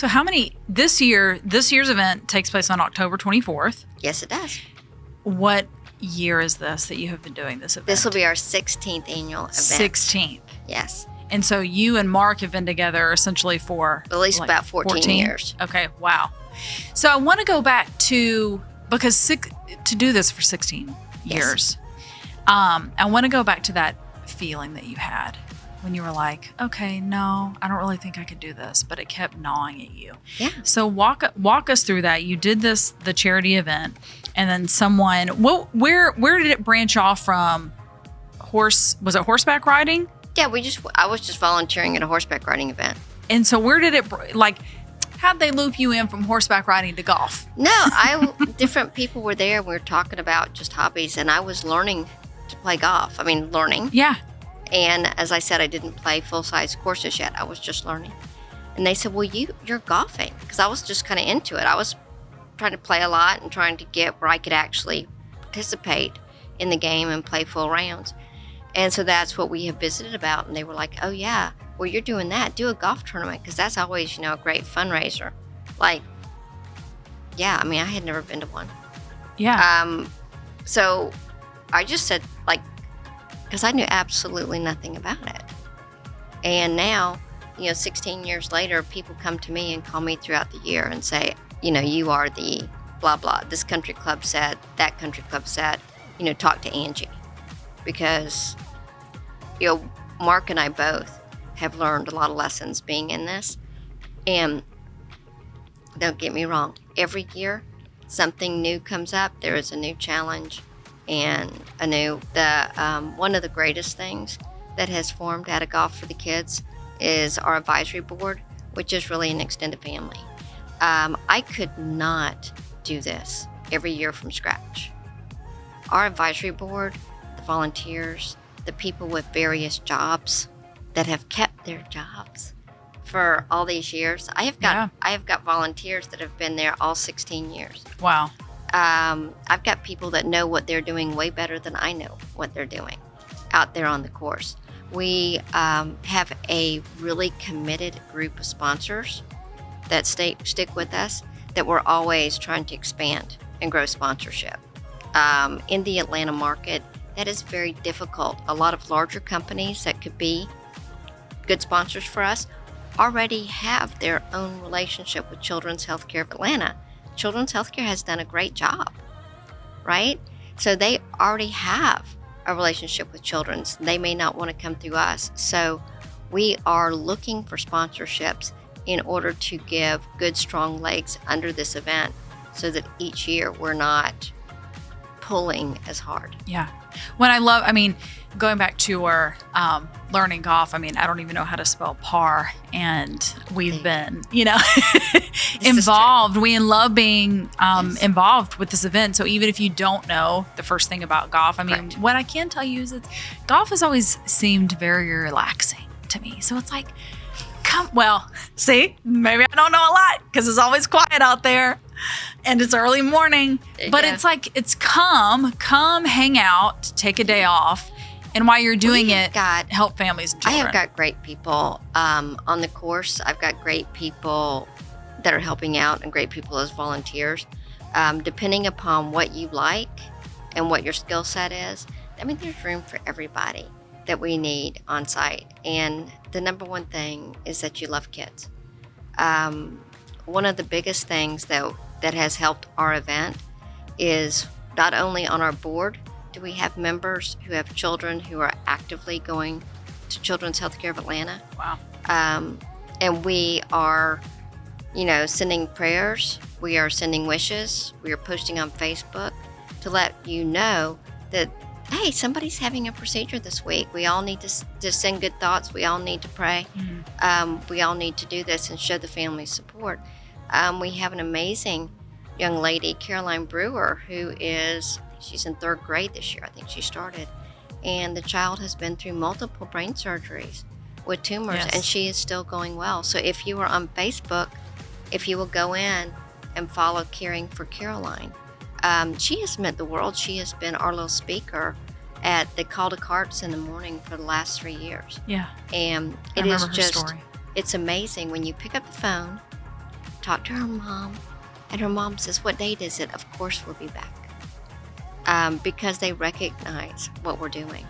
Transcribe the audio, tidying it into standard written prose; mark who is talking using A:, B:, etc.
A: So this year's event takes place on October 24th.
B: Yes, it does.
A: What year is this that you have been doing this event?
B: This will be our 16th annual event.
A: 16th.
B: Yes.
A: And so you and Mark have been together essentially for
B: At least about 14 years.
A: Okay, wow. So I want to go back to, because to do this for 16 years, I want to go back to that feeling that you had when you were like, okay, no, I don't really think I could do this, but it kept gnawing at you.
B: Yeah.
A: So walk us through that. You did the charity event, and then where did it branch off from? Was it horseback riding?
B: Yeah, I was just volunteering at a horseback riding event.
A: And so where did it, how'd they loop you in from horseback riding to golf?
B: No, different people were there. We were talking about just hobbies, and I was learning to play golf. Learning.
A: Yeah.
B: And as I said, I didn't play full-size courses yet. I was just learning. And they said, well, you're golfing. Because I was just kind of into it. I was trying to play a lot and trying to get where I could actually participate in the game and play full rounds. And so that's what we have visited about. And they were like, oh, yeah, well, you're doing that. Do a golf tournament, because that's always, a great fundraiser. I had never been to one.
A: Yeah.
B: So I just said, because I knew absolutely nothing about it. And now, 16 years later, people come to me and call me throughout the year and say, you are the blah, blah. This country club said, that country club said, talk to Angie. Because, Mark and I both have learned a lot of lessons being in this. And don't get me wrong, every year something new comes up. There is a new challenge and one of the greatest things that has formed out of Golf for the Kids is our advisory board, which is really an extended family. I could not do this every year from scratch. Our advisory board, the volunteers, the people with various jobs that have kept their jobs for all these years. I have got volunteers that have been there all 16 years.
A: Wow.
B: I've got people that know what they're doing way better than I know what they're doing out there on the course. We have a really committed group of sponsors that stick with us, that we're always trying to expand and grow sponsorship. In the Atlanta market, that is very difficult. A lot of larger companies that could be good sponsors for us already have their own relationship with Children's Healthcare of Atlanta. Children's Healthcare has done a great job, right? So they already have a relationship with Children's. They may not want to come through us. So we are looking for sponsorships in order to give good, strong legs under this event so that each year we're not pulling as hard.
A: Yeah. Going back to our learning golf, I don't even know how to spell par, and we've been, involved. We love being involved with this event. So even if you don't know the first thing about golf,
B: Correct.
A: What I can tell you is that golf has always seemed very relaxing to me. So it's like, maybe I don't know a lot because it's always quiet out there and it's early morning, but it's like, it's come hang out, take a day off. And while you're doing help families and children.
B: I have got great people on the course. I've got great people that are helping out and great people as volunteers. Depending upon what you like and what your skill set is, there's room for everybody that we need on site. And the number one thing is that you love kids. One of the biggest things that has helped our event is not only on our board, do we have members who have children who are actively going to Children's Healthcare of Atlanta?
A: Wow.
B: And we are, sending prayers. We are sending wishes. We are posting on Facebook to let you know that, hey, somebody's having a procedure this week. We all need to send good thoughts. We all need to pray. Mm-hmm. We all need to do this and show the family support. We have an amazing young lady, Caroline Brewer, she's in 3rd grade this year. I think she started. And the child has been through multiple brain surgeries with tumors, and she is still going well. So if you are on Facebook, if you will go in and follow Caring for Caroline, she has meant the world. She has been our little speaker at the Call to Carts in the morning for the last 3 years.
A: Yeah.
B: And it's amazing when you pick up the phone talked to her mom, and her mom says, "What date is it?" Of course, we'll be back. Because they recognize what we're doing.